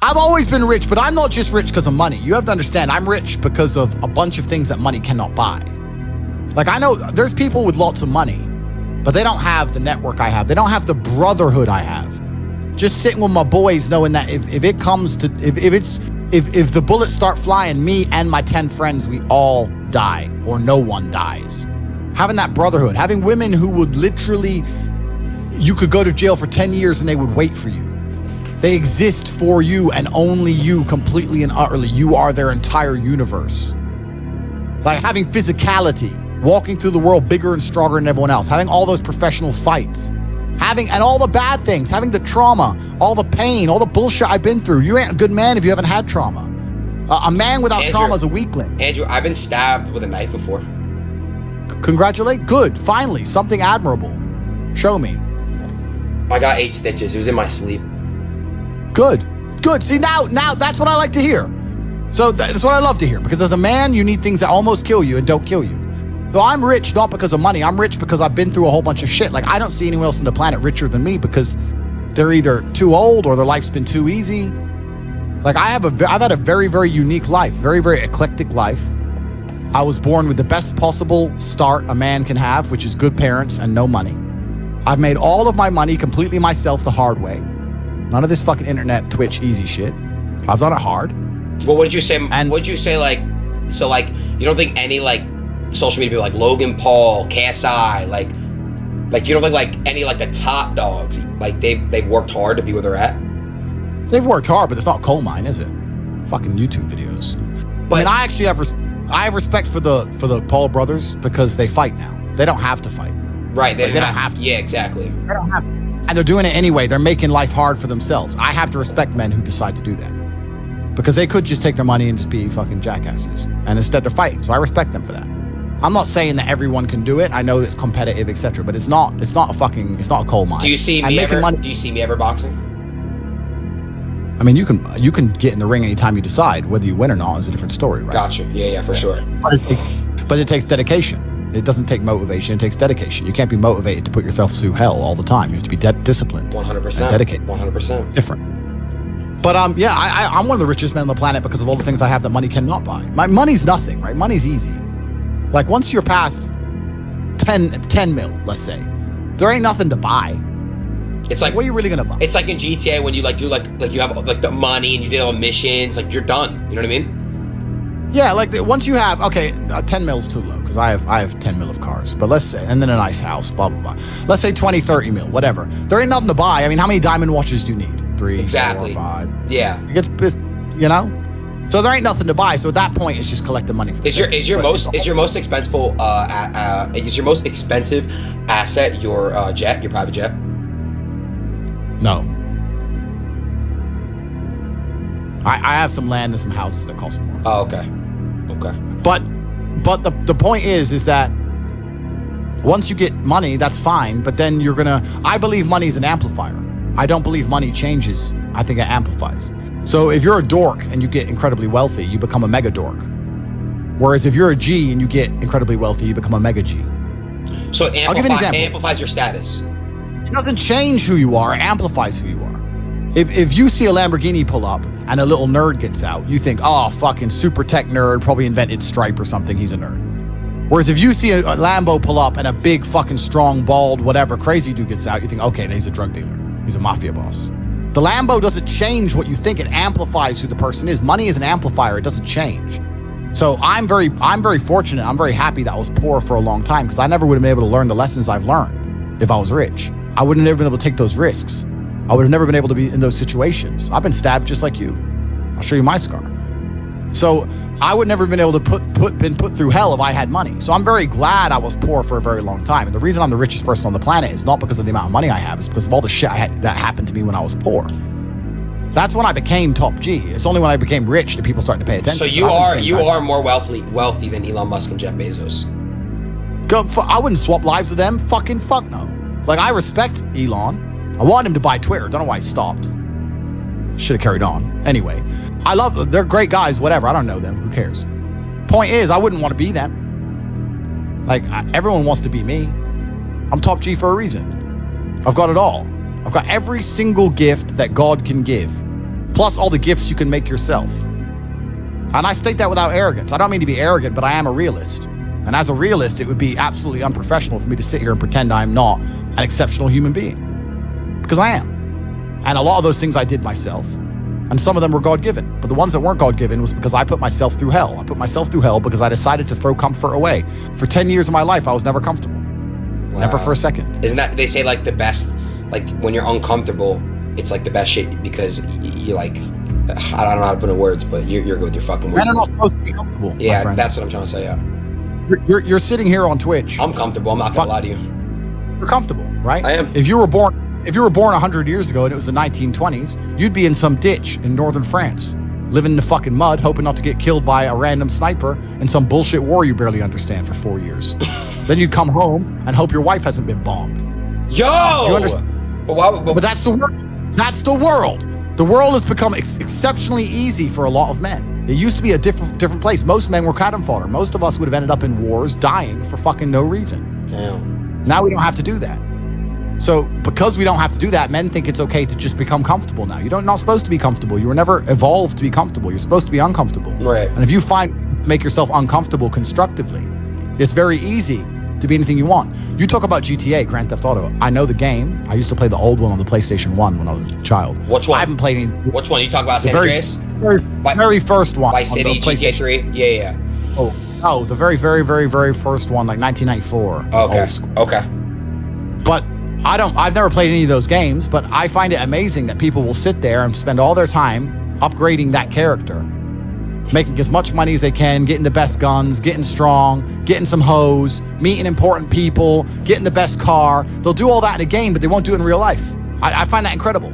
I've always been rich, but I'm not just rich because of money. You have to understand, I'm rich because of a bunch of things that money cannot buy. Like, I know there's people with lots of money, but they don't have the network I have. They don't have the brotherhood I have. Just sitting with my boys, knowing that if the bullets start flying, me and my 10 friends, we all die, or no one dies. Having that brotherhood, having women who would literally, you could go to jail for 10 years and they would wait for you. They exist for you and only you, completely and utterly. You are their entire universe. Like having physicality, walking through the world bigger and stronger than everyone else, having all those professional fights, and all the bad things, having the trauma, all the pain, all the bullshit I've been through. You ain't a good man if you haven't had trauma. A man without trauma is a weakling. Andrew, I've been stabbed with a knife before. Congratulate. Good. Finally, something admirable. Show me. I got 8 stitches. It was in my sleep. Good. See, now that's what I like to hear. So that's what I love to hear, because as a man, you need things that almost kill you and don't kill you. So I'm rich not because of money. I'm rich because I've been through a whole bunch of shit. Like, I don't see anyone else on the planet richer than me because they're either too old or their life's been too easy. Like, I've had a very, very unique life, very, very eclectic life. I was born with the best possible start a man can have, which is good parents and no money. I've made all of my money completely myself the hard way. None of this fucking internet, Twitch, easy shit. I've done it hard. Well, what did you say? So like, you don't think any like social media people like Logan Paul, KSI, like you don't think like any like the top dogs, like they've worked hard to be where they're at? They've worked hard, but it's not coal mine, is it? Fucking YouTube videos. But I mean, I actually have respect for the Paul brothers because they fight now. They don't have to fight. Right. They don't have to. Yeah, exactly. They don't have to. And they're doing it anyway. They're making life hard for themselves. I have to respect men who decide to do that. Because they could just take their money and just be fucking jackasses. And instead they're fighting. So I respect them for that. I'm not saying that everyone can do it. I know it's competitive, etc. But it's not a coal mine. Do you see me ever boxing? I mean, you can get in the ring anytime you decide. Whether you win or not is a different story, right? Gotcha. Yeah, for sure. But it takes dedication. It doesn't take motivation. It takes dedication. You can't be motivated to put yourself through hell all the time. You have to be disciplined. 100%. And dedicated. 100%. Different. But yeah, I'm one of the richest men on the planet because of all the things I have that money cannot buy. My money's nothing, right? Money's easy. Like, once you're past 10 mil, let's say, there ain't nothing to buy. It's like, what are you really gonna buy? It's like in GTA when you like do like you have like the money and you did all the missions, like you're done. You know what I mean? Yeah, like once you have 10 mil's too low because I have 10 mil of cars, but let's say, and then a nice house, blah blah blah. Let's say 20, 30 mil, whatever. There ain't nothing to buy. I mean, how many diamond watches do you need? 3, exactly. 4, 5. Yeah. It's you know. So there ain't nothing to buy. So at that point, it's just collecting money. Is your most expensive asset your jet, your private jet? No. I have some land and some houses that cost more. Oh, okay. But the point is that once you get money, that's fine. But then I believe money is an amplifier. I don't believe money changes. I think it amplifies. So if you're a dork and you get incredibly wealthy, you become a mega dork. Whereas if you're a G and you get incredibly wealthy, you become a mega G. So it I'll give you an example. amplifies your status. It doesn't change who you are, it amplifies who you are. If you see a Lamborghini pull up and a little nerd gets out, you think, oh, fucking super tech nerd, probably invented Stripe or something, he's a nerd. Whereas if you see a Lambo pull up and a big fucking strong, bald, whatever, crazy dude gets out, you think, okay, he's a drug dealer. He's a mafia boss. The Lambo doesn't change what you think, it amplifies who the person is. Money is an amplifier, it doesn't change. So I'm very fortunate, I'm very happy that I was poor for a long time because I never would have been able to learn the lessons I've learned if I was rich. I would have never been able to take those risks. I would have never been able to be in those situations. I've been stabbed just like you. I'll show you my scar. So I would never have been able to been put through hell if I had money. So I'm very glad I was poor for a very long time. And the reason I'm the richest person on the planet is not because of the amount of money I have, it's because of all the shit that happened to me when I was poor. That's when I became top G. It's only when I became rich that people started to pay attention. So you are more wealthy than Elon Musk and Jeff Bezos. I wouldn't swap lives with them. Fucking fuck no. Like, I respect Elon. I want him to buy Twitter. Don't know why he stopped. Should have carried on. Anyway, I love them. They're great guys, whatever. I don't know them. Who cares? Point is, I wouldn't want to be them. Like, everyone wants to be me. I'm top G for a reason. I've got it all. I've got every single gift that God can give. plus all the gifts you can make yourself. And I state that without arrogance. I don't mean to be arrogant, but I am a realist. And as a realist, it would be absolutely unprofessional for me to sit here and pretend I'm not an exceptional human being. Because I am. And a lot of those things I did myself. And some of them were God-given. But the ones that weren't God-given was because I put myself through hell. I put myself through hell because I decided to throw comfort away. For 10 years of my life, I was never comfortable. Wow. Never for a second. Isn't that, they say like the best, like when you're uncomfortable, it's like the best shit because you like, I don't know how to put in words, but you're good with your fucking words. Men are not supposed to be comfortable. Yeah, that's what I'm trying to say, yeah. You're sitting here on Twitch. I'm comfortable, I'm not gonna lie to you. You're comfortable, right? I am. If you were born 100 years ago and it was the 1920s, you'd be in some ditch in northern France, living in the fucking mud, hoping not to get killed by a random sniper in some bullshit war you barely understand for 4 years. Then you'd come home and hope your wife hasn't been bombed. Yo! Do you understand? But that's the world. That's the world. The world has become exceptionally easy for a lot of men. It used to be a different place. Most men were cannon fodder. Most of us would have ended up in wars, dying for fucking no reason. Damn. Now we don't have to do that. So because we don't have to do that, men think it's okay to just become comfortable now. You're not supposed to be comfortable. You were never evolved to be comfortable. You're supposed to be uncomfortable. Right. And if you make yourself uncomfortable constructively, it's very easy to be anything you want. You talk about GTA, Grand Theft Auto. I know the game. I used to play the old one on the PlayStation 1 when I was a child. Which one? I haven't played any. Which one? You talk about San Andreas? Very first one. Vice City, GTA 3? Yeah. Oh, the very, very, very, very first one, like 1994. Okay. Old school. Okay. But I've never played any of those games, but I find it amazing that people will sit there and spend all their time upgrading that character, making as much money as they can, getting the best guns, getting strong, getting some hoes, meeting important people, getting the best car. They'll do all that in a game, but they won't do it in real life. I find that incredible.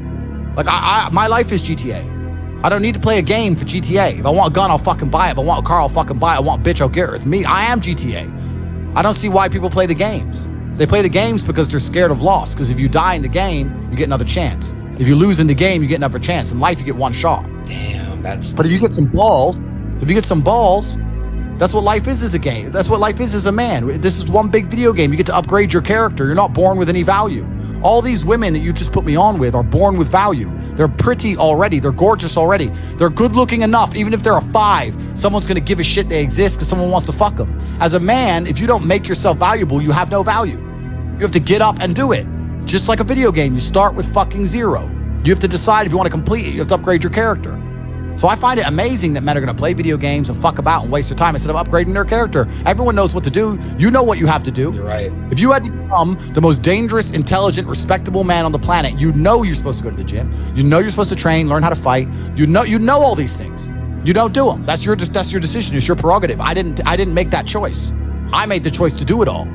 Like, my life is GTA. I don't need to play a game for GTA. If I want a gun, I'll fucking buy it. If I want a car, I'll fucking buy it. I want a bitch, I'll get her. It's me. I am GTA. I don't see why people play the games. They play the games because they're scared of loss. Because if you die in the game, you get another chance. If you lose in the game, you get another chance. In life, you get one shot. Damn, But if you get some balls, that's what life is as a game. That's what life is as a man. This is one big video game. You get to upgrade your character. You're not born with any value. All these women that you just put me on with are born with value. They're pretty already. They're gorgeous already. They're good looking enough. Even if they're a 5, someone's going to give a shit they exist because someone wants to fuck them. As a man, if you don't make yourself valuable, you have no value. You have to get up and do it. Just like a video game, you start with fucking 0. You have to decide if you want to complete it. You have to upgrade your character. So I find it amazing that men are going to play video games and fuck about and waste their time instead of upgrading their character. Everyone knows what to do. You know what you have to do. You're right. If you had to become the most dangerous, intelligent, respectable man on the planet, you know you're supposed to go to the gym. You know you're supposed to train, learn how to fight. You know all these things. You don't do them. That's your decision. It's your prerogative. I didn't make that choice. I made the choice to do it all.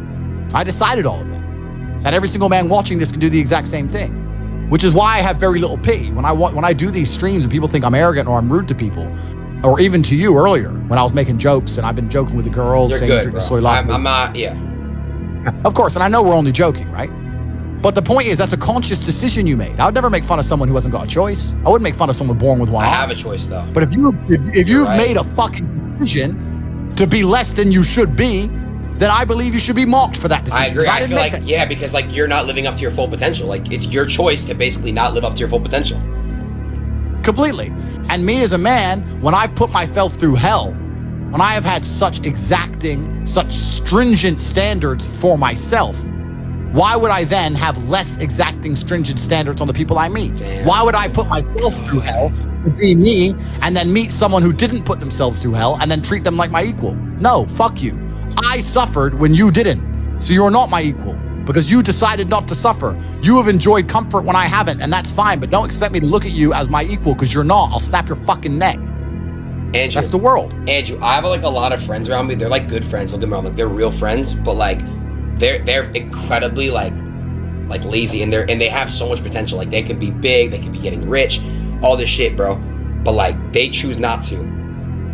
I decided all of it. And every single man watching this can do the exact same thing. Which is why I have very little pity. When I do these streams and people think I'm arrogant or I'm rude to people, or even to you earlier when I was making jokes and I've been joking with the girls, You're saying good, drink bro. the soy latte. I'm not, yeah. Of course, and I know we're only joking, right? But the point is that's a conscious decision you made. I would never make fun of someone who hasn't got a choice. I wouldn't make fun of someone born with one I arm. have a choice though. But if you've right. made a fucking decision to be less than you should be, then I believe you should be mocked for that decision. I agree. I feel like, that. Yeah, because like you're not living up to your full potential. Like it's your choice to basically not live up to your full potential. Completely. And me as a man, when I put myself through hell, when I have had such exacting, such stringent standards for myself, why would I then have less exacting, stringent standards on the people I meet? Damn. Why would I put myself through hell to be me and then meet someone who didn't put themselves through hell and then treat them like my equal? No, fuck you. I suffered when you didn't. So you're not my equal because you decided not to suffer. You have enjoyed comfort when I haven't, and that's fine, but don't expect me to look at you as my equal because you're not. I'll snap your fucking neck. Andrew, that's the world. Andrew, I have like a lot of friends around me. They're like good friends. Don't get me wrong, like they're real friends, but like they're incredibly like lazy and they have so much potential. Like they can be big, they can be getting rich, all this shit, bro. But like they choose not to.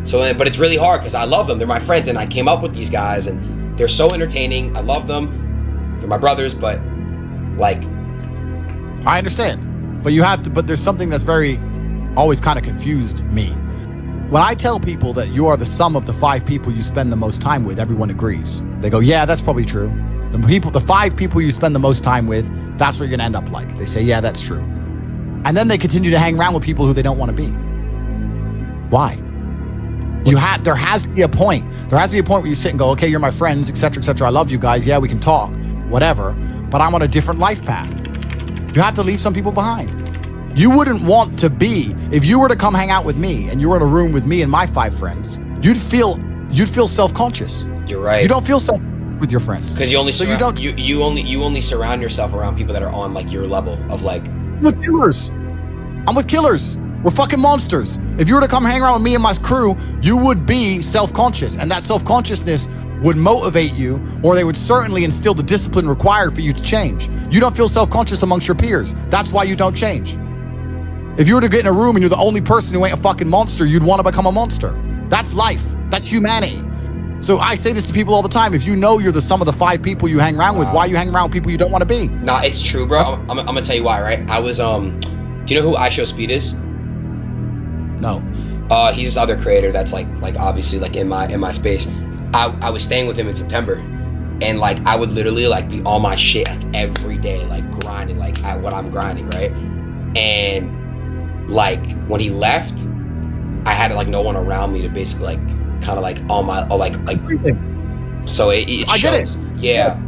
So, but it's really hard because I love them. They're my friends, and I came up with these guys, and they're so entertaining. I love them. They're my brothers, but like, I understand. But you have to. But there's something that's always kind of confused me. When I tell people that you are the sum of the 5 people you spend the most time with, everyone agrees. They go, "Yeah, that's probably true." The 5 people you spend the most time with, that's what you're gonna end up like. They say, "Yeah, that's true." And then they continue to hang around with people who they don't want to be. Why? There has to be a point. There has to be a point where you sit and go, okay, you're my friends, etc., etc. I love you guys. Yeah, we can talk, whatever. But I'm on a different life path. You have to leave some people behind. You wouldn't want to be, if you were to come hang out with me and you were in a room with me and my 5 friends, you'd feel self-conscious. You're right. You don't feel self with your friends. Because you only surround yourself around people that are on like your level of like. I'm with killers. I'm with killers. We're fucking monsters. If you were to come hang around with me and my crew, you would be self-conscious, and that self-consciousness would motivate you, or they would certainly instill the discipline required for you to change. You don't feel self-conscious amongst your peers. That's why you don't change. If you were to get in a room and you're the only person who ain't a fucking monster, you'd want to become a monster. That's life. That's humanity. So I say this to people all the time. If you know you're the sum of the 5 people you hang around with, why are you hanging around with people you don't want to be? Nah, it's true, bro. I'm gonna tell you why, right? I was, do you know who I Show Speed is? No. He's this other creator that's like obviously like in my space. I was staying with him in September, and like I would literally like be on my shit like every day, like grinding like at what I'm grinding, right? And like when he left, I had like no one around me to basically like kind of like on my like so it shows. I get it. Yeah.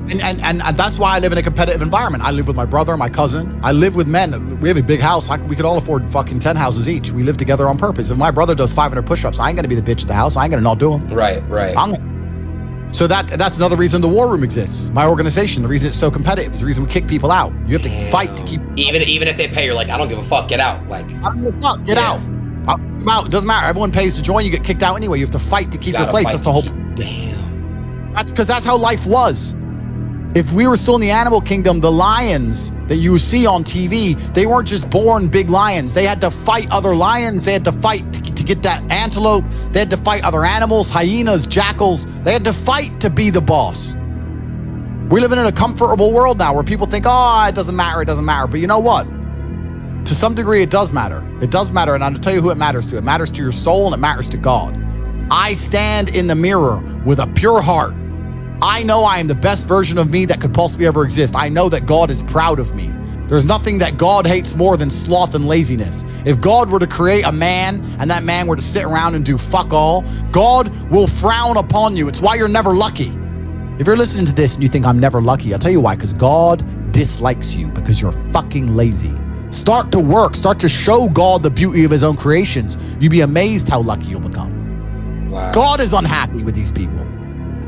And that's why I live in a competitive environment. I live with my brother, my cousin. I live with men. We have a big house. We could all afford fucking 10 houses each. We live together on purpose. If my brother does 500 push-ups, I ain't gonna be the bitch at the house. I ain't gonna not do them. Right. So that's another reason the war room exists. My organization, the reason it's so competitive, is the reason we kick people out. You have to fight to keep. Even if they pay, you're like, I don't give a fuck. Get out. Like, I don't give a fuck. Get out. I'm out. It doesn't matter. Everyone pays to join. You get kicked out anyway. You have to fight to keep your place. That's the whole. Damn. That's because that's how life was. If we were still in the animal kingdom, the lions that you see on TV, they weren't just born big lions. They had to fight other lions. They had to fight to get that antelope. They had to fight other animals, hyenas, jackals. They had to fight to be the boss. We're living in a comfortable world now where people think, oh, it doesn't matter. But you know what? To some degree, it does matter. It does matter, and I'll tell you who it matters to. It matters to your soul, and it matters to God. I stand in the mirror with a pure heart. I know I am the best version of me that could possibly ever exist. I know that God is proud of me. There's nothing that God hates more than sloth and laziness. If God were to create a man and that man were to sit around and do fuck all, God will frown upon you. It's why you're never lucky. If you're listening to this and you think I'm never lucky, I'll tell you why, because God dislikes you because you're fucking lazy. Start to work. Start to show God the beauty of his own creations. You'd be amazed how lucky you'll become. Wow. God is unhappy with these people.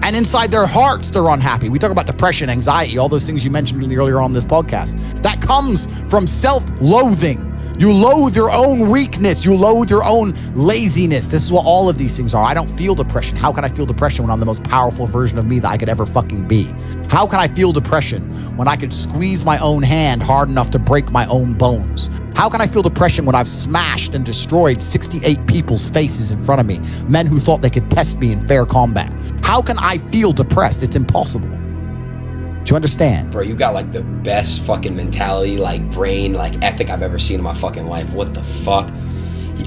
And inside their hearts, they're unhappy. We talk about depression, anxiety, all those things you mentioned earlier on this podcast. That comes from self-loathing. You loathe your own weakness. You loathe your own laziness. This is what all of these things are. I don't feel depression. How can I feel depression when I'm the most powerful version of me that I could ever fucking be? How can I feel depression when I could squeeze my own hand hard enough to break my own bones? How can I feel depression when I've smashed and destroyed 68 people's faces in front of me, men who thought they could test me in fair combat? How can I feel depressed? It's impossible. Do you understand? Bro, you got like the best fucking mentality, like brain, like ethic I've ever seen in my fucking life. What the fuck?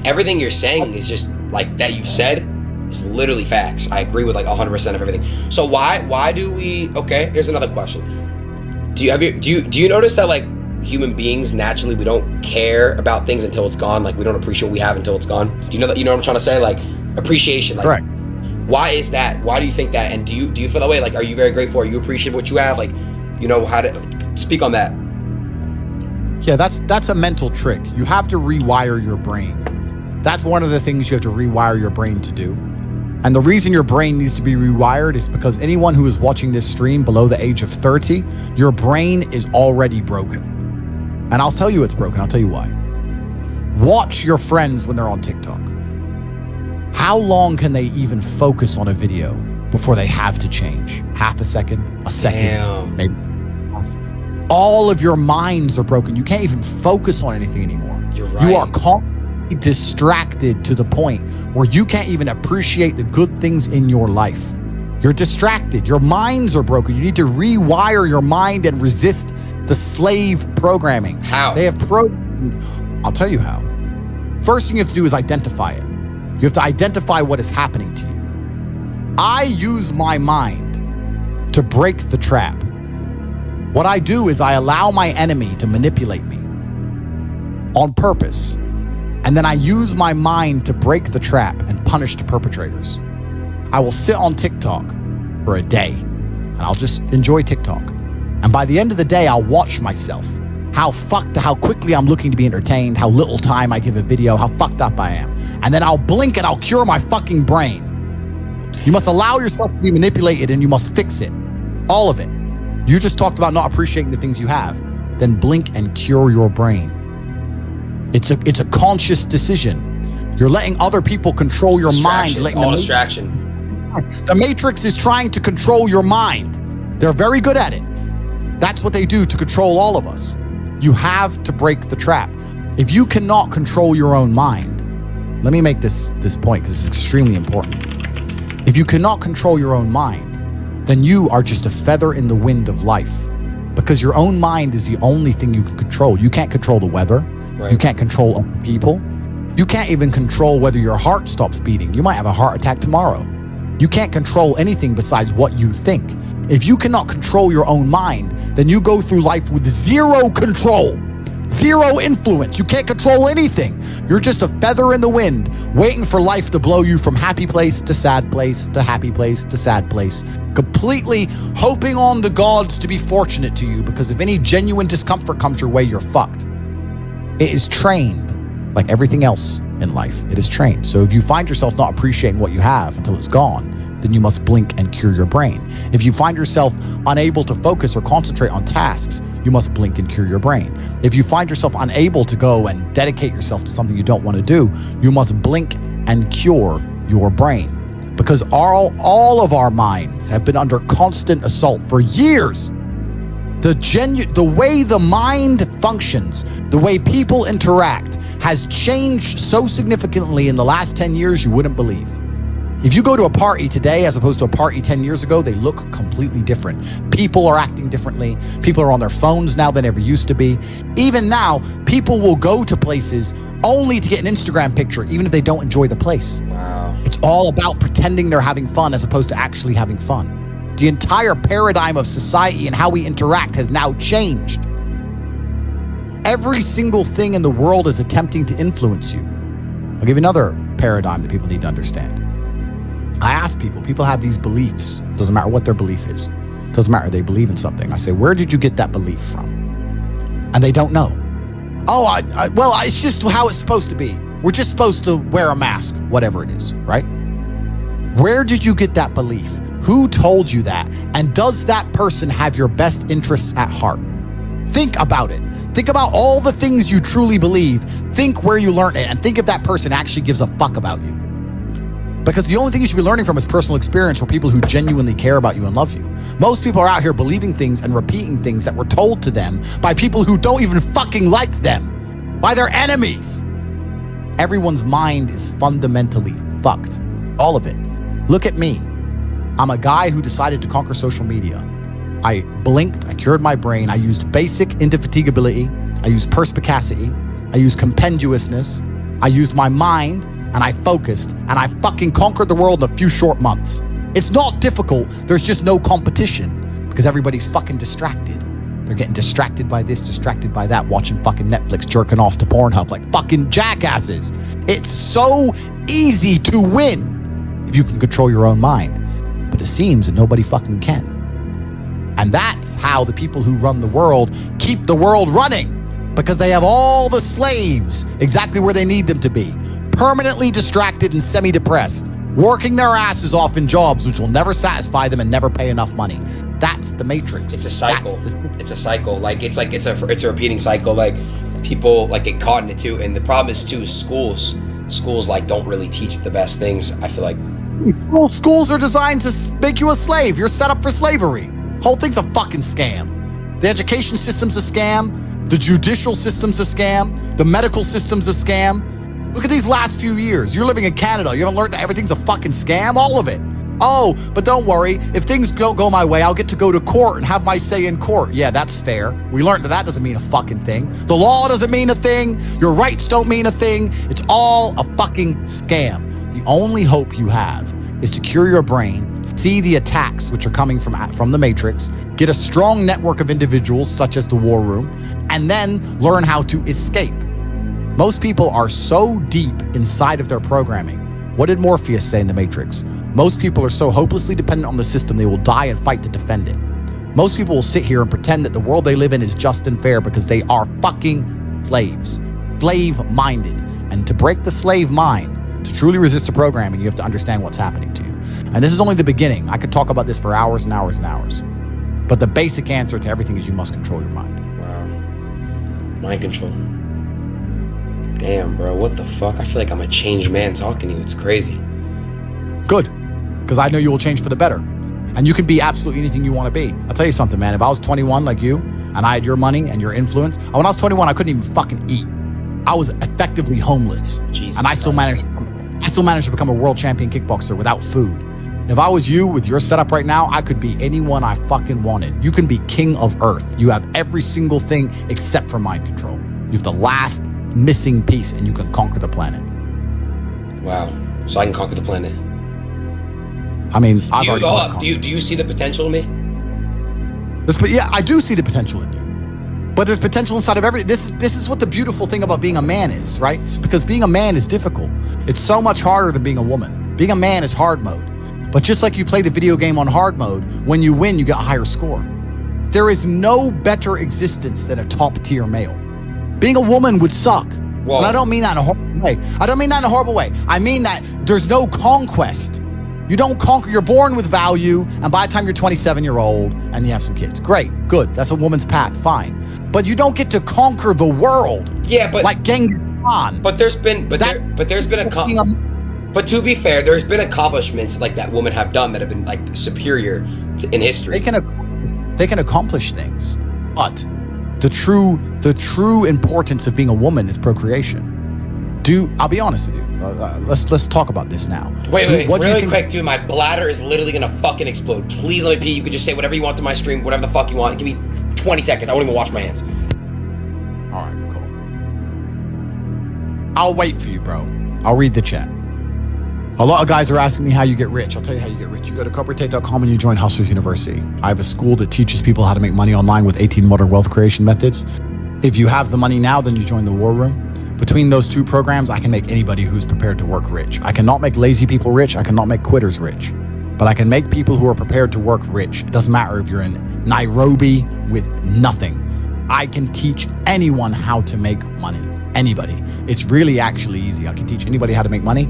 Everything you're saying is just like that you said is literally facts. I agree with like 100% of everything. So why do we? Okay, here's another question. Do you notice that like human beings naturally we don't care about things until it's gone? Like we don't appreciate what we have until it's gone. Do you know that? You know what I'm trying to say? Like appreciation. Like, correct. Why is that? Why do you think that? And do you feel that way? Like, are you very grateful? Are you appreciative of what you have? Like, you know how to speak on that. Yeah, that's a mental trick. You have to rewire your brain. That's one of the things you have to rewire your brain to do. And the reason your brain needs to be rewired is because anyone who is watching this stream below the age of 30, your brain is already broken. And I'll tell you it's broken. I'll tell you why. Watch your friends when they're on TikTok. How long can they even focus on a video before they have to change? Half a second, a second, Damn. Maybe. All of your minds are broken. You can't even focus on anything anymore. You're right. You are constantly distracted to the point where you can't even appreciate the good things in your life. You're distracted. Your minds are broken. You need to rewire your mind and resist the slave programming. How? They have programmed. I'll tell you how. First thing you have to do is identify it. You have to identify what is happening to you. I use my mind to break the trap. What I do is I allow my enemy to manipulate me. on purpose. And then I use my mind to break the trap and punish the perpetrators. I will sit on TikTok for a day and I'll just enjoy TikTok. And by the end of the day, I'll watch myself. How quickly I'm looking to be entertained, how little time I give a video, how fucked up I am. And then I'll blink and I'll cure my fucking brain. You must allow yourself to be manipulated and you must fix it. All of it. You just talked about not appreciating the things you have. Then blink and cure your brain. It's a conscious decision. You're letting other people control your mind. All distraction. The Matrix is trying to control your mind. They're very good at it. That's what they do to control all of us. You have to break the trap. If you cannot control your own mind, let me make this point because it's extremely important. If you cannot control your own mind, then you are just a feather in the wind of life, because your own mind is the only thing you can control. You can't control the weather. Right. You can't control other people. You can't even control whether your heart stops beating. You might have a heart attack tomorrow. You can't control anything besides what you think. If you cannot control your own mind, then you go through life with zero control, zero influence. You can't control anything. You're just a feather in the wind, waiting for life to blow you from happy place to sad place to happy place to sad place, completely hoping on the gods to be fortunate to you, because if any genuine discomfort comes your way, you're fucked. It is trained like everything else in life. It is trained. So if you find yourself not appreciating what you have until it's gone, then you must blink and cure your brain. If you find yourself unable to focus or concentrate on tasks, you must blink and cure your brain. If you find yourself unable to go and dedicate yourself to something you don't want to do, you must blink and cure your brain. Because all of our minds have been under constant assault for years. The way the mind functions, the way people interact, has changed so significantly in the last 10 years you wouldn't believe. If you go to a party today as opposed to a party 10 years ago, they look completely different. People are acting differently. People are on their phones now than ever used to be. Even now, people will go to places only to get an Instagram picture, even if they don't enjoy the place. Wow. It's all about pretending they're having fun as opposed to actually having fun. The entire paradigm of society and how we interact has now changed. Every single thing in the world is attempting to influence you. I'll give you another paradigm that people need to understand. I ask people have these beliefs. Doesn't matter what their belief is. Doesn't matter, they believe in something. I say, where did you get that belief from? And they don't know. Oh, well, it's just how it's supposed to be. We're just supposed to wear a mask, whatever it is, right? Where did you get that belief? Who told you that? And does that person have your best interests at heart? Think about it. Think about all the things you truly believe. Think where you learned it, and think if that person actually gives a fuck about you. Because the only thing you should be learning from is personal experience from people who genuinely care about you and love you. Most people are out here believing things and repeating things that were told to them by people who don't even fucking like them, by their enemies. Everyone's mind is fundamentally fucked. All of it. Look at me. I'm a guy who decided to conquer social media. I blinked, I cured my brain, I used basic indefatigability, I used perspicacity, I used compendiousness, I used my mind, and I focused, and I fucking conquered the world in a few short months. It's not difficult, there's just no competition, because everybody's fucking distracted. They're getting distracted by this, distracted by that, watching fucking Netflix, jerking off to Pornhub like fucking jackasses. It's so easy to win if you can control your own mind. But it seems that nobody fucking can. And that's how the people who run the world keep the world running, because they have all the slaves exactly where they need them to be, permanently distracted and semi-depressed, working their asses off in jobs which will never satisfy them and never pay enough money. That's the Matrix. It's a cycle. It's a cycle. Like it's a repeating cycle. Like people like get caught in it too. And the problem is too, schools like don't really teach the best things. I feel like schools are designed to make you a slave. You're set up for slavery. Whole thing's a fucking scam. The education system's a scam. The judicial system's a scam. The medical system's a scam. Look at these last few years. You're living in Canada. You haven't learned that everything's a fucking scam? All of it. Oh, but don't worry. If things don't go my way, I'll get to go to court and have my say in court. Yeah, that's fair. We learned that doesn't mean a fucking thing. The law doesn't mean a thing. Your rights don't mean a thing. It's all a fucking scam. The only hope you have is to cure your brain, see the attacks which are coming from the Matrix, get a strong network of individuals such as the War Room, and then learn how to escape. Most people are so deep inside of their programming. What did Morpheus say in The Matrix? Most people are so hopelessly dependent on the system they will die and fight to defend it. Most people will sit here and pretend that the world they live in is just and fair because they are fucking slaves. Slave-minded. And to break the slave mind, to truly resist the programming, you have to understand what's happening to you. And this is only the beginning. I could talk about this for hours and hours and hours. But the basic answer to everything is you must control your mind. Wow. Mind control. Damn, bro, what the fuck? I feel like I'm a changed man talking to you. It's crazy. Good. Because I know you will change for the better. And you can be absolutely anything you want to be. I'll tell you something, man. If I was 21 like you, and I had your money and your influence, when I was 21, I couldn't even fucking eat. I was effectively homeless. Jesus and I still managed to become a world champion kickboxer without food. If I was you with your setup right now, I could be anyone I fucking wanted. You can be king of earth. You have every single thing except for mind control. You have the last missing piece and you can conquer the planet. Wow. So I can conquer the planet. I mean, do you see the potential in me? Yeah, I do see the potential in you. But there's potential inside of every. This is what the beautiful thing about being a man is, right? It's because being a man is difficult. It's so much harder than being a woman. Being a man is hard mode. But just like you play the video game on hard mode, when you win, you get a higher score. There is no better existence than a top tier male. Being a woman would suck. Whoa. And I don't mean that in a horrible way. I mean that there's no conquest. You don't conquer. You're born with value, and by the time you're 27, you're old, and you have some kids. Great, good. That's a woman's path. Fine. But you don't get to conquer the world. Yeah, but like Genghis Khan. But to be fair, there's been accomplishments like that women have done that have been like superior in history. They can accomplish things, but the true importance of being a woman is procreation. I'll be honest with you. Let's talk about this now. Wait, really quick, dude. My bladder is literally gonna fucking explode. Please let me pee. You can just say whatever you want to my stream, whatever the fuck you want. Give me 20 seconds. I won't even wash my hands. All right, cool. I'll wait for you, bro. I'll read the chat. A lot of guys are asking me how you get rich. I'll tell you how you get rich. You go to corporatate.com and you join Hustlers University. I have a school that teaches people how to make money online with 18 modern wealth creation methods. If you have the money now, then you join the War Room. Between those two programs, I can make anybody who's prepared to work rich. I cannot make lazy people rich. I cannot make quitters rich. But I can make people who are prepared to work rich. It doesn't matter if you're in Nairobi with nothing. I can teach anyone how to make money. Anybody. It's really actually easy. I can teach anybody how to make money.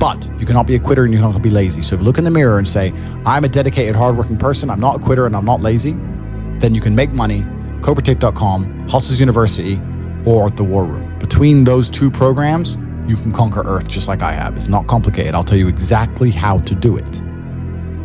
But you cannot be a quitter and you cannot be lazy. So if you look in the mirror and say, I'm a dedicated, hardworking person, I'm not a quitter and I'm not lazy, then you can make money. corporatate.com, Hustlers University, or the War Room. Between those two programs, you can conquer Earth just like I have. It's not complicated. I'll tell you exactly how to do it.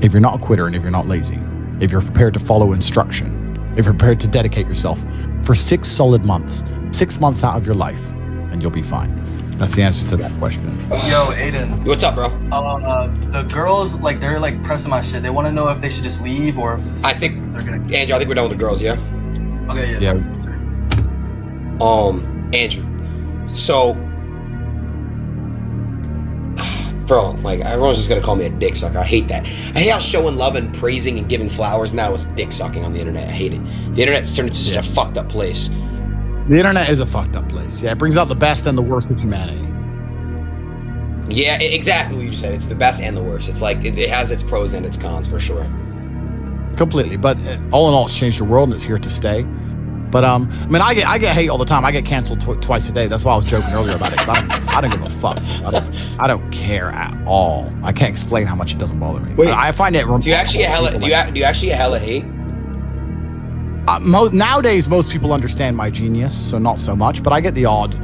If you're not a quitter and if you're not lazy, if you're prepared to follow instruction, if you're prepared to dedicate yourself for 6 solid months, 6 months out of your life, and you'll be fine. That's the answer to that question. Yo, Adin. What's up, bro? The girls, like, they're like pressing my shit. They want to know if they should just leave or if they're gonna. Andrew, I think we're done with the girls, yeah? Okay, yeah. Andrew. So, bro, like, everyone's just gonna call me a dick sucker. I hate that. I hate how showing love and praising and giving flowers now is dick sucking on the internet. I hate it. The internet's turned into such a fucked up place. The internet is a fucked up place. Yeah, it brings out the best and the worst of humanity. Yeah, exactly what you just said. It's the best and the worst. It's like, it has its pros and its cons for sure. Completely. But all in all, it's changed the world and it's here to stay. But I mean, I get hate all the time. I get canceled twice a day. That's why I was joking earlier about it. Cause I don't give a fuck. I don't care at all. I can't explain how much it doesn't bother me. Wait, I find it. Do you actually get hella hate? Nowadays, most people understand my genius, so not so much. But I get the odd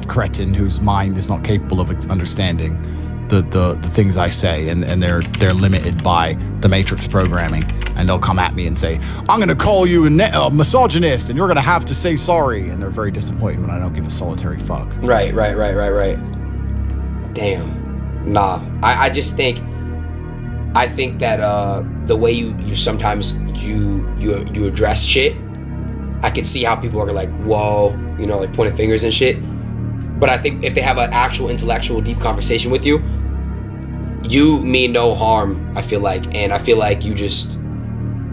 cretin whose mind is not capable of understanding the things I say, and they're limited by the Matrix programming, and they'll come at me and say, I'm going to call you a misogynist, and you're going to have to say sorry, and they're very disappointed when I don't give a solitary fuck. Right. Damn. Nah, I just think that the way you sometimes you address shit, I can see how people are like, whoa, like pointing fingers and shit. But I think if they have an actual intellectual deep conversation with you, you mean no harm, I feel like. And I feel like you're just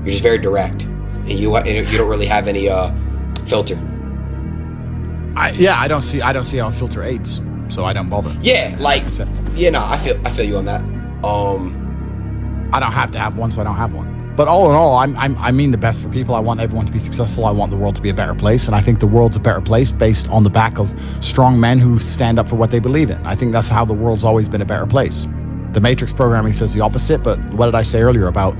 very direct, and you don't really have any filter. I don't see how I filter AIDS, so I don't bother. Yeah, like, I feel you on that. I don't have to have one, so I don't have one. But all in all, I mean the best for people. I want everyone to be successful. I want the world to be a better place, and I think the world's a better place based on the back of strong men who stand up for what they believe in. I think that's how the world's always been a better place. The Matrix programming says the opposite, but what did I say earlier about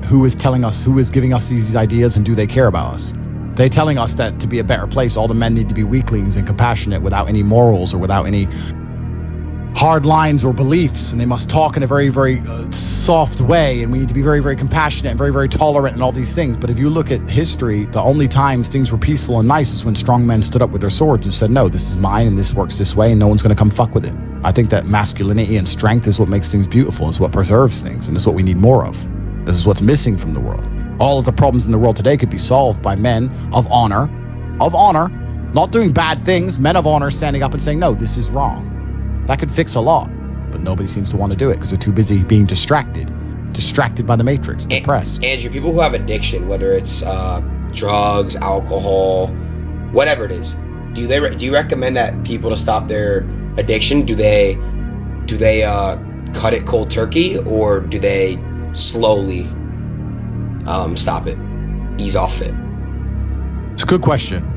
who is telling us, who is giving us these ideas, and do they care about us? They're telling us that to be a better place, all the men need to be weaklings and compassionate without any morals or without any hard lines or beliefs, and they must talk in a very, very soft way, and we need to be very, very compassionate and very, very tolerant and all these things. But if you look at history, the only times things were peaceful and nice is when strong men stood up with their swords and said, no, this is mine and this works this way and no one's going to come fuck with it. I think that masculinity and strength is what makes things beautiful. It's what preserves things, and it's what we need more of. This is what's missing from the world. All of the problems in the world today could be solved by men of honor, not doing bad things, men of honor standing up and saying, no, this is wrong. That could fix a lot, but nobody seems to want to do it because they're too busy being distracted by the Matrix, depressed. Andrew, people who have addiction, whether it's drugs, alcohol, whatever it is, do you recommend that people to stop their addiction? Do they cut it cold turkey, or do they slowly stop it, ease off it? It's a good question.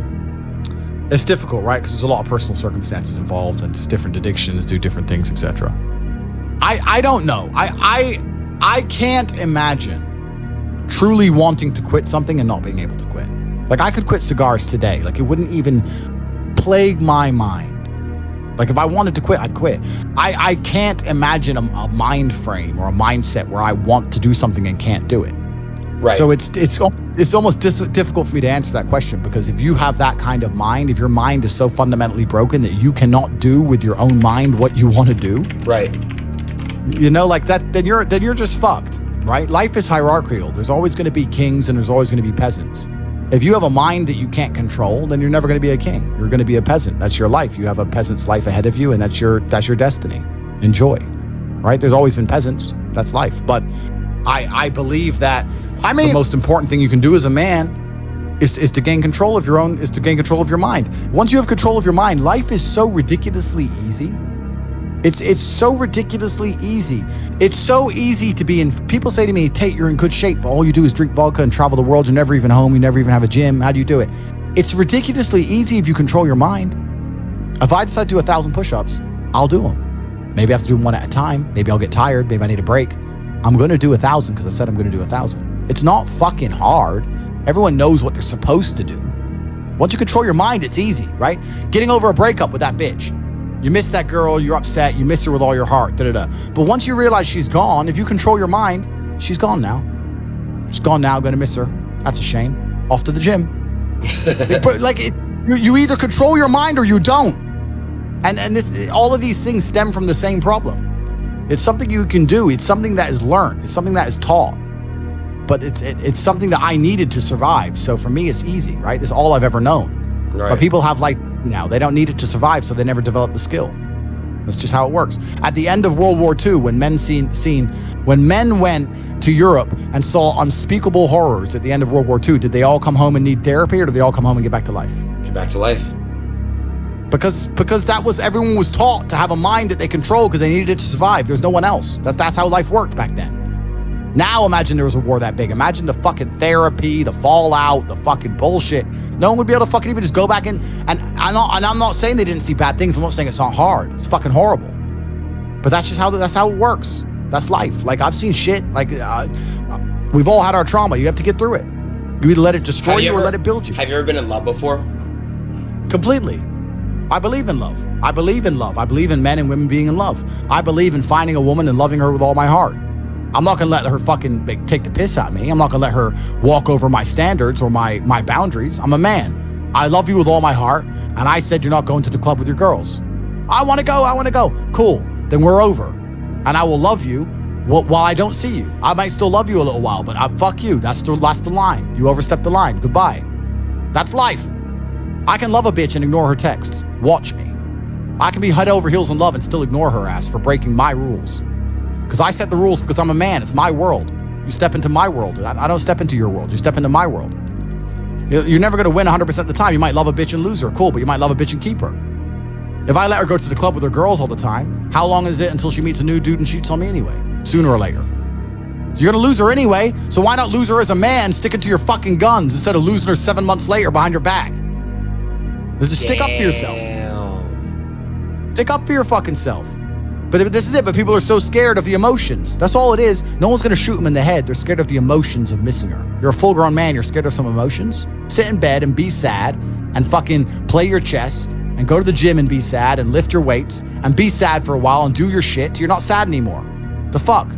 It's difficult, right? Because there's a lot of personal circumstances involved, and it's different addictions do different things, etc. I don't know. I can't imagine truly wanting to quit something and not being able to quit. Like, I could quit cigars today. Like, it wouldn't even plague my mind. Like, if I wanted to quit, I'd quit. I can't imagine a mind frame or a mindset where I want to do something and can't do it. Right. So it's almost difficult for me to answer that question, because if you have that kind of mind, if your mind is so fundamentally broken that you cannot do with your own mind what you want to do, right? You know, like that, then you're just fucked, right? Life is hierarchical. There's always going to be kings and there's always going to be peasants. If you have a mind that you can't control, then you're never going to be a king. You're going to be a peasant. That's your life. You have a peasant's life ahead of you, and that's your destiny. Enjoy, right? There's always been peasants. That's life. But I believe that, the most important thing you can do as a man is to gain control of your mind. Once you have control of your mind, life is so ridiculously easy. It's so ridiculously easy. It's so easy to be in. People say to me, Tate, you're in good shape, but all you do is drink vodka and travel the world. You're never even home. You never even have a gym. How do you do it? It's ridiculously easy if you control your mind. If I decide to do 1,000 push-ups, I'll do them. Maybe I have to do them one at a time. Maybe I'll get tired. Maybe I need a break. I'm going to do 1,000 because I said I'm going to do 1,000. It's not fucking hard. Everyone knows what they're supposed to do. Once you control your mind, it's easy, right? Getting over a breakup with that bitch. You miss that girl, you're upset, you miss her with all your heart, da-da-da. But once you realize she's gone, if you control your mind, she's gone now. She's gone now, gonna miss her. That's a shame. Off to the gym. You either control your mind or you don't. And all of these things stem from the same problem. It's something you can do. It's something that is learned. It's something that is taught. But it's something that I needed to survive. So for me, it's easy, right? It's all I've ever known. Right. But people have life now. They don't need it to survive, so they never develop the skill. That's just how it works. At the end of World War II, when men went to Europe and saw unspeakable horrors at the end of World War II, did they all come home and need therapy, or did they all come home and get back to life? Get back to life. Because everyone was taught to have a mind that they control because they needed it to survive. There's no one else. That's how life worked back then. Now imagine there was a war that big. Imagine the fucking therapy, the fallout, the fucking bullshit. No one would be able to fucking even just go back in. And I'm not saying they didn't see bad things. I'm not saying it's not hard. It's fucking horrible. But that's how it works. That's life. Like, I've seen shit. Like, we've all had our trauma. You have to get through it. You either let it destroy you or let it build you. Have you ever been in love before? Completely. I believe in love. I believe in love. I believe in men and women being in love. I believe in finding a woman and loving her with all my heart. I'm not gonna let her fucking take the piss out of me. I'm not gonna let her walk over my standards or my boundaries. I'm a man. I love you with all my heart, and I said you're not going to the club with your girls. I wanna go. Cool, then we're over. And I will love you while I don't see you. I might still love you a little while, but fuck you. That's the line. You overstepped the line. Goodbye. That's life. I can love a bitch and ignore her texts. Watch me. I can be head over heels in love and still ignore her ass for breaking my rules. Because I set the rules because I'm a man. It's my world. You step into my world. I don't step into your world. You step into my world. You're never going to win 100% of the time. You might love a bitch and lose her. Cool, but you might love a bitch and keep her. If I let her go to the club with her girls all the time, how long is it until she meets a new dude and cheats on me anyway? Sooner or later. You're going to lose her anyway, so why not lose her as a man, sticking to your fucking guns instead of losing her 7 months later behind your back? Just stick up for yourself. Stick up for your fucking self. But this is it. But people are so scared of the emotions. That's all it is. No one's going to shoot them in the head. They're scared of the emotions of missing her. You're a full-grown man. You're scared of some emotions. Sit in bed and be sad and fucking play your chess and go to the gym and be sad and lift your weights and be sad for a while and do your shit till you're not sad anymore. The fuck?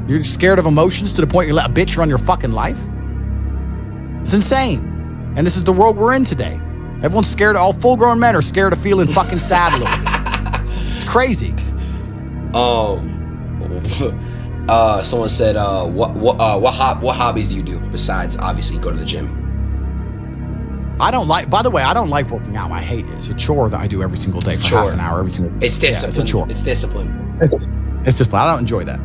You're scared of emotions to the point you let a bitch run your fucking life? It's insane. And this is the world we're in today. Everyone's scared. All full-grown men are scared of feeling fucking sad a little bit. It's crazy. Someone said, what hobbies do you do besides obviously go to the gym? By the way, I don't like working out. I hate it. It's a chore that I do every single day for half an hour every single day. It's discipline. Yeah, it's a chore. It's discipline. It's discipline. I don't enjoy that.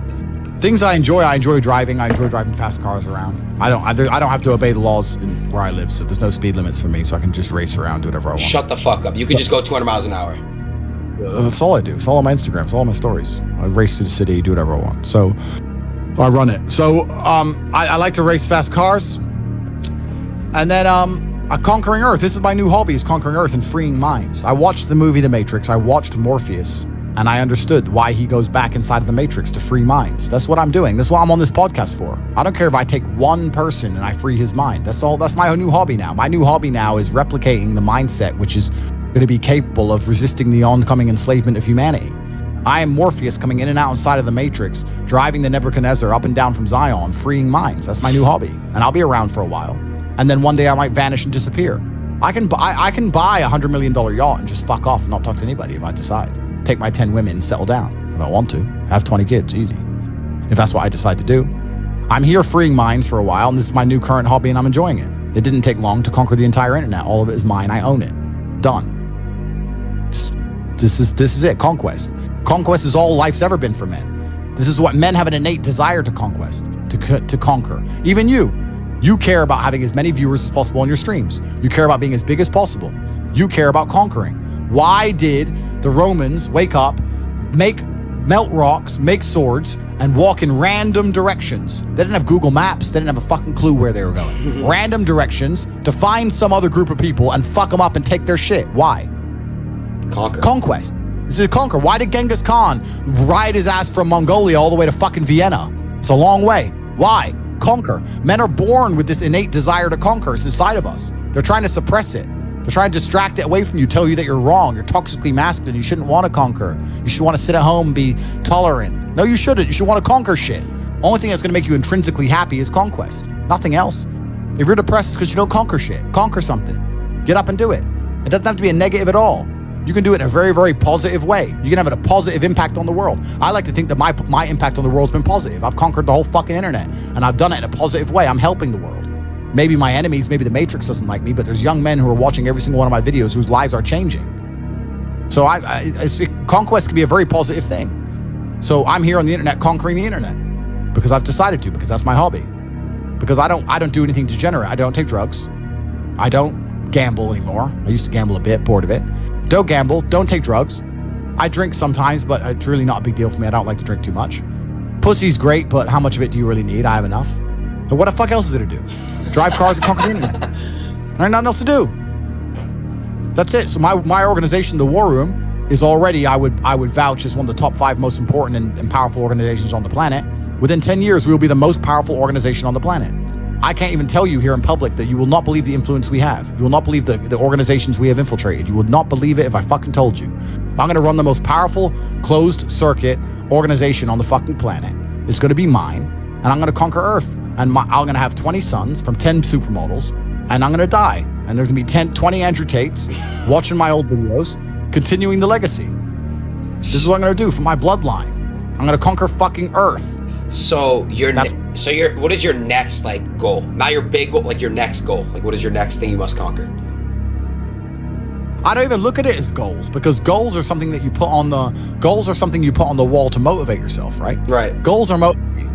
Things I enjoy driving. I enjoy driving fast cars around. I don't have to obey the laws where I live, so there's no speed limits for me, so I can just race around, do whatever I want. Shut the fuck up. You can just go 200 miles an hour. That's all I do. It's all on my Instagram. It's all on my stories. I race through the city, do whatever I want. So I run it. So I like to race fast cars. And then Conquering Earth. This is my new hobby, is Conquering Earth and freeing minds. I watched the movie The Matrix. I watched Morpheus. And I understood why he goes back inside of the Matrix to free minds. That's what I'm doing. That's what I'm on this podcast for. I don't care if I take one person and I free his mind. That's all. That's my new hobby now. My new hobby now is replicating the mindset, which is going to be capable of resisting the oncoming enslavement of humanity. I am Morpheus coming in and out inside of the Matrix, driving the Nebuchadnezzar up and down from Zion, freeing minds. That's my new hobby. And I'll be around for a while. And then one day I might vanish and disappear. I can buy $100 million yacht and just fuck off and not talk to anybody if I decide. Take my 10 women and settle down if I want to. Have 20 kids, easy. If that's what I decide to do. I'm here freeing minds for a while, and this is my new current hobby, and I'm enjoying it. It didn't take long to conquer the entire internet. All of it is mine. I own it. Done. This is it. Conquest. Conquest is all life's ever been for men. This is what men have an innate desire to conquest, to conquer. Even you. You care about having as many viewers as possible on your streams. You care about being as big as possible. You care about conquering. Why did the Romans wake up, melt rocks, make swords, and walk in random directions? They didn't have Google Maps. They didn't have a fucking clue where they were going. Random directions to find some other group of people and fuck them up and take their shit. Why? Conquer. Conquest. This is a conquer. Why did Genghis Khan ride his ass from Mongolia all the way to fucking Vienna? It's a long way. Why? Conquer. Men are born with this innate desire to conquer. It's inside of us. They're trying to suppress it. They're trying to distract it away from you, tell you that you're wrong. You're toxically masculine. You shouldn't want to conquer. You should want to sit at home and be tolerant. No, you shouldn't. You should want to conquer shit. Only thing that's going to make you intrinsically happy is conquest. Nothing else. If you're depressed, it's because you don't conquer shit. Conquer something. Get up and do it. It doesn't have to be a negative at all. You can do it in a very, very positive way. You can have a positive impact on the world. I like to think that my impact on the world has been positive. I've conquered the whole fucking internet, and I've done it in a positive way. I'm helping the world. Maybe my enemies, maybe the Matrix doesn't like me, but there's young men who are watching every single one of my videos whose lives are changing. So conquest can be a very positive thing. So I'm here on the internet conquering the internet because I've decided to, because that's my hobby. Because I don't do anything degenerate. I don't take drugs. I don't gamble anymore. I used to gamble a bit, bored of it. Don't gamble, don't take drugs. I drink sometimes, but it's really not a big deal for me. I don't like to drink too much. Pussy's great, but how much of it do you really need? I have enough. And what the fuck else is there to do? Drive cars and conquer the internet. There's nothing else to do. That's it. So my organization, the War Room, is already, I would vouch, as one of the top 5 most important and powerful organizations on the planet. Within 10 years, we will be the most powerful organization on the planet. I can't even tell you here in public that you will not believe the influence we have. You will not believe the organizations we have infiltrated. You would not believe it if I fucking told you. I'm going to run the most powerful closed circuit organization on the fucking planet. It's going to be mine, and I'm going to conquer Earth. And I'm going to have 20 sons from 10 supermodels, and I'm going to die. And there's going to be 20 Andrew Tates watching my old videos, continuing the legacy. This is what I'm going to do for my bloodline. I'm going to conquer fucking Earth. So what is your next goal? Not your big goal, your next goal. What is your next thing you must conquer? I don't even look at it as goals, because goals are something that you put on the wall to motivate yourself, right? Right. Goals are motivating.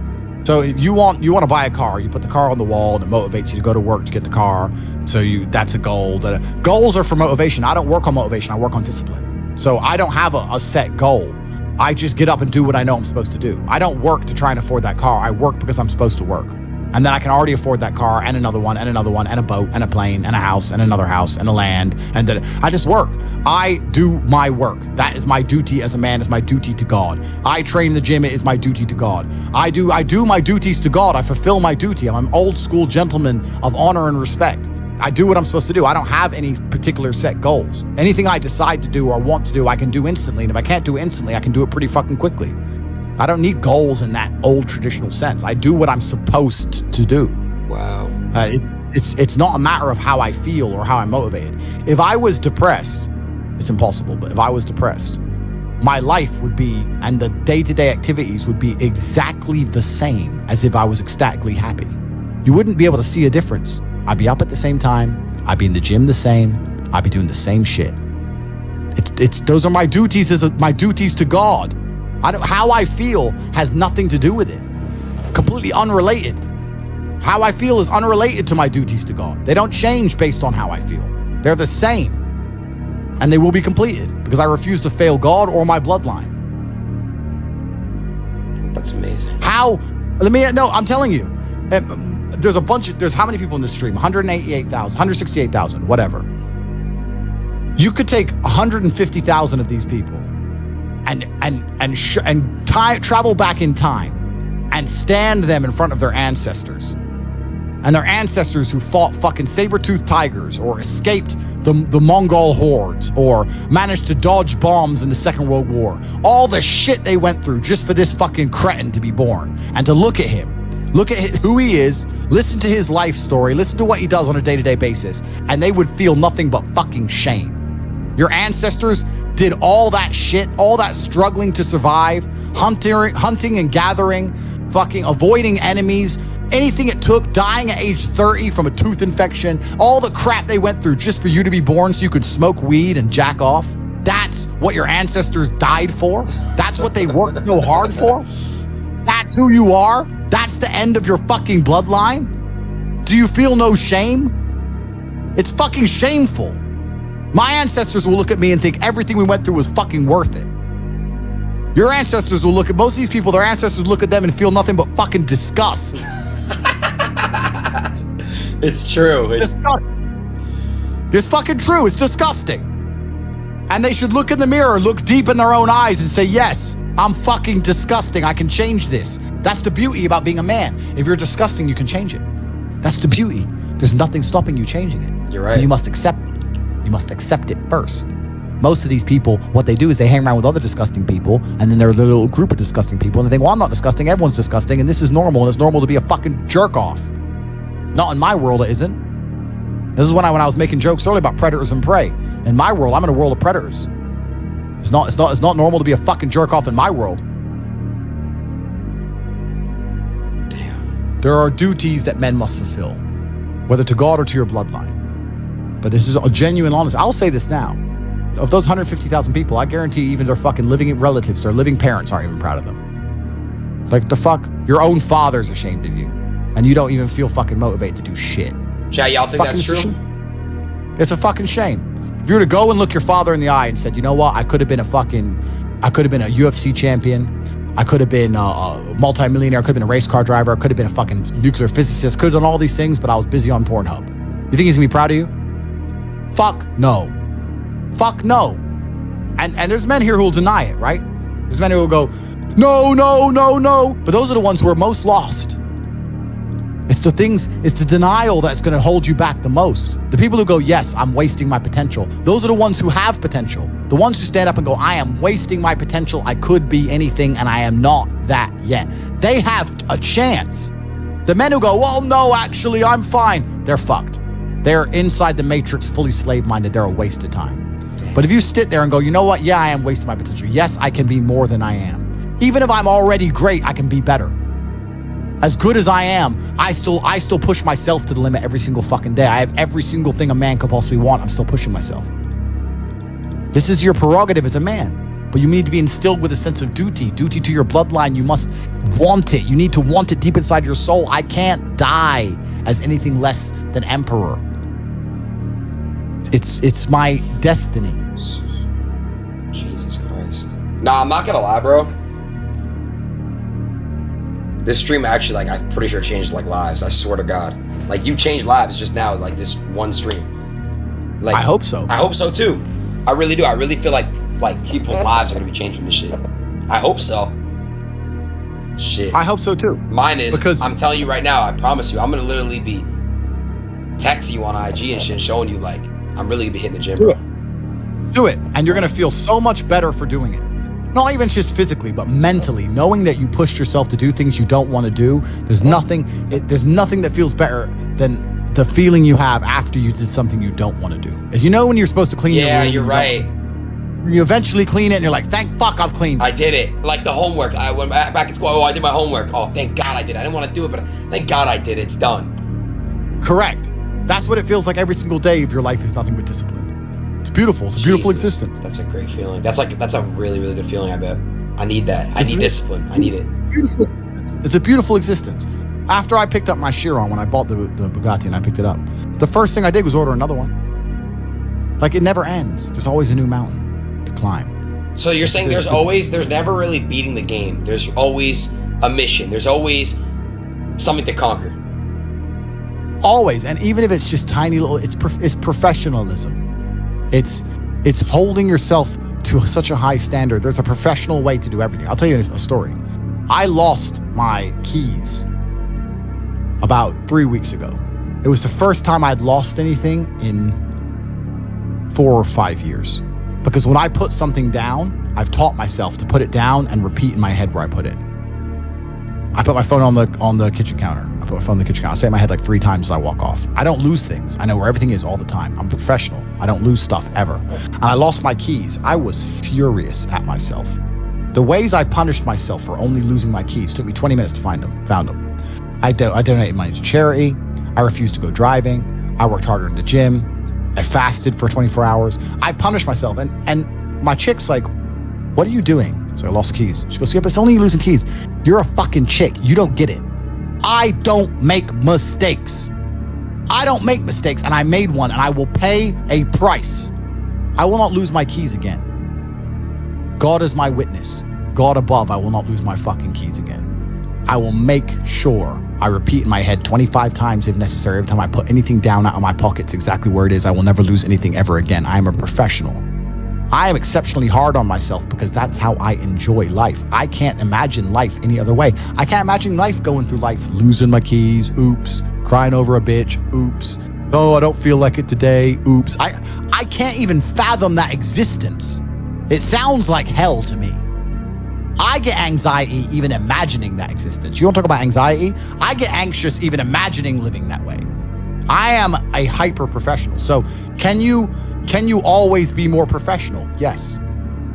So if you want to buy a car, you put the car on the wall and it motivates you to go to work to get the car. So that's a goal. Goals are for motivation. I don't work on motivation. I work on discipline. So I don't have a set goal. I just get up and do what I know I'm supposed to do. I don't work to try and afford that car. I work because I'm supposed to work. And then I can already afford that car and another one and another one and a boat and a plane and a house and another house and a land. And then I just work. I do my work. That is my duty as a man, is my duty to God. I train in the gym. It is my duty to God. I do my duties to God. I fulfill my duty. I'm an old school gentleman of honor and respect. I do what I'm supposed to do. I don't have any particular set goals. Anything I decide to do or want to do, I can do instantly. And if I can't do it instantly, I can do it pretty fucking quickly. I don't need goals in that old traditional sense. I do what I'm supposed to do. Wow. It's not a matter of how I feel or how I'm motivated. If I was depressed, it's impossible, but if I was depressed, my life would be, and the day-to-day activities would be exactly the same as if I was ecstatically happy. You wouldn't be able to see a difference. I'd be up at the same time. I'd be in the gym the same. I'd be doing the same shit. Those are my duties my duties to God. How I feel has nothing to do with it. Completely unrelated. How I feel is unrelated to my duties to God. They don't change based on how I feel. They're the same. And they will be completed because I refuse to fail God or my bloodline. That's amazing. I'm telling you. There's how many people in this stream? 188,000, 168,000, whatever. You could take 150,000 of these people and travel back in time and stand them in front of their ancestors. And their ancestors who fought fucking saber-toothed tigers or escaped the Mongol hordes or managed to dodge bombs in the Second World War. All the shit they went through just for this fucking cretin to be born. And to look at him, look at who he is, listen to his life story, listen to what he does on a day-to-day basis, and they would feel nothing but fucking shame. Your ancestors did all that shit, all that struggling to survive, hunting and gathering, fucking avoiding enemies, anything it took, dying at age 30 from a tooth infection, all the crap they went through just for you to be born so you could smoke weed and jack off. That's what your ancestors died for. That's what they worked so hard for. That's who you are. That's the end of your fucking bloodline. Do you feel no shame? It's fucking shameful. My ancestors will look at me and think everything we went through was fucking worth it. Your ancestors will look at most of these people, their ancestors look at them and feel nothing but fucking disgust. It's true. It's fucking true. It's disgusting. And they should look in the mirror, look deep in their own eyes and say, yes, I'm fucking disgusting. I can change this. That's the beauty about being a man. If you're disgusting, you can change it. That's the beauty. There's nothing stopping you changing it. You're right. You must accept it. You must accept it first. Most of these people, what they do is they hang around with other disgusting people, and then they're a little group of disgusting people, and they think, well, I'm not disgusting, everyone's disgusting, and this is normal, and it's normal to be a fucking jerk off. Not in my world, it isn't. This is when I was making jokes earlier about predators and prey. In my world, I'm in a world of predators. It's not normal to be a fucking jerk off in my world. Damn. There are duties that men must fulfill, whether to God or to your bloodline. But this is a genuine honest. I'll say this now. Of those 150,000 people, I guarantee even their fucking living relatives, their living parents aren't even proud of them. Like, the fuck? Your own father's ashamed of you. And you don't even feel fucking motivated to do shit. Chad, y'all think that's true? It's a fucking shame. If you were to go and look your father in the eye and said, you know what? I could have been a UFC champion. I could have been a multi-millionaire. I could have been a race car driver. I could have been a fucking nuclear physicist. Could have done all these things, but I was busy on Pornhub. You think he's gonna be proud of you? Fuck no. Fuck no. And there's men here who will deny it, right? There's men who will go, no. But those are the ones who are most lost. It's the denial that's going to hold you back the most. The people who go, yes, I'm wasting my potential. Those are the ones who have potential. The ones who stand up and go, I am wasting my potential. I could be anything and I am not that yet. They have a chance. The men who go, well, no, actually, I'm fine. They're fucked. They're inside the matrix, fully slave-minded. They're a waste of time. But if you sit there and go, you know what? Yeah, I am wasting my potential. Yes, I can be more than I am. Even if I'm already great, I can be better. As good as I am, I still push myself to the limit every single fucking day. I have every single thing a man could possibly want. I'm still pushing myself. This is your prerogative as a man. but you need to be instilled with a sense of duty to your bloodline. You must want it. You need to want it deep inside your soul. I can't die as anything less than emperor. It's my destiny. Jesus Christ. Nah, I'm not gonna lie, bro. This stream actually, like, I'm pretty sure changed, like, lives. I swear to God. Like, you changed lives just now, like, this one stream. Like, I hope so. I hope so, too. I really do. I really feel like people's lives are gonna be changed from this shit. I hope so. Shit. I hope so, too. Mine is, because I'm telling you right now, I promise you, I'm gonna literally be texting you on IG and shit and showing you, like, I'm really gonna be hitting the gym, bro. Do it. And you're gonna feel so much better for doing it. Not even just physically, but mentally, knowing that you pushed yourself to do things you don't want to do. There's nothing that feels better than the feeling you have after you did something you don't want to do. As you know, when you're supposed to clean your room. Yeah, you're right. You eventually clean it and you're like, thank fuck I've cleaned it. I did it. Like the homework. I went back at school. Oh, I did my homework. Oh, thank God I did. I didn't want to do it, but thank God I did. It's done. Correct. That's what it feels like every single day if your life is nothing but discipline. It's beautiful. It's a beautiful existence. That's a great feeling. That's a really, really good feeling, I bet. I need that. I need discipline. I need it. Beautiful. It's a beautiful existence. After I picked up my Chiron, when I bought the Bugatti and I picked it up, the first thing I did was order another one. Like, it never ends. There's always a new mountain to climb. So you're saying there's never really beating the game. There's always a mission. There's always something to conquer. Always. And even if it's just tiny little, it's professionalism. It's holding yourself to such a high standard. There's a professional way to do everything. I'll tell you a story. I lost my keys about 3 weeks ago. It was the first time I'd lost anything in 4 or 5 years. Because when I put something down, I've taught myself to put it down and repeat in my head where I put it. I put my phone on the kitchen counter. I put my phone on the kitchen counter. I say it in my head like 3 times as I walk off. I don't lose things. I know where everything is all the time. I'm a professional. I don't lose stuff ever. And I lost my keys. I was furious at myself. The ways I punished myself for only losing my keys took me 20 minutes to find them. Found them. I donated money to charity. I refused to go driving. I worked harder in the gym. I fasted for 24 hours. I punished myself. And my chick's like, what are you doing? So I lost keys. She goes, yeah, but it's only you losing keys. You're a fucking chick. You don't get it. I don't make mistakes. I don't make mistakes, and I made one, and I will pay a price. I will not lose my keys again. God is my witness. God above, I will not lose my fucking keys again. I will make sure I repeat in my head 25 times if necessary. Every time I put anything down out of my pockets exactly where it is, I will never lose anything ever again. I am a professional. I am exceptionally hard on myself because that's how I enjoy life. I can't imagine life any other way. I can't imagine life going through life, losing my keys, oops, crying over a bitch, oops, oh, I don't feel like it today, oops. I can't even fathom that existence. It sounds like hell to me. I get anxiety even imagining that existence. You want to talk about anxiety? I get anxious even imagining living that way. I am a hyper professional. So can you always be more professional? Yes,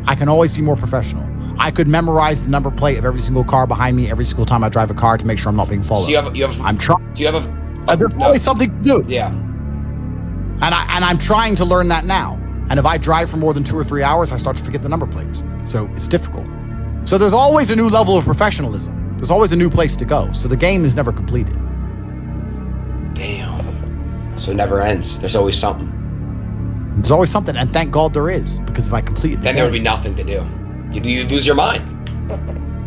I can always be more professional. I could memorize the number plate of every single car behind me every single time I drive a car to make sure I'm not being followed. So I'm trying. Do you have there's always something to do. Yeah. And I'm trying to learn that now. And if I drive for more than 2 or 3 hours, I start to forget the number plates. So it's difficult. So there's always a new level of professionalism. There's always a new place to go. So the game is never completed. Damn. So it never ends. There's always something. There's always something, and thank God there is, because if I completed then there would be nothing to do. You lose your mind.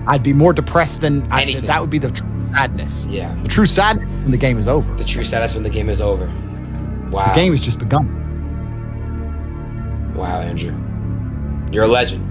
I'd be more depressed than anything. That would be the true sadness. Yeah. The true sadness when the game is over. The true sadness when the game is over. Wow. The game has just begun. Wow, Andrew. You're a legend.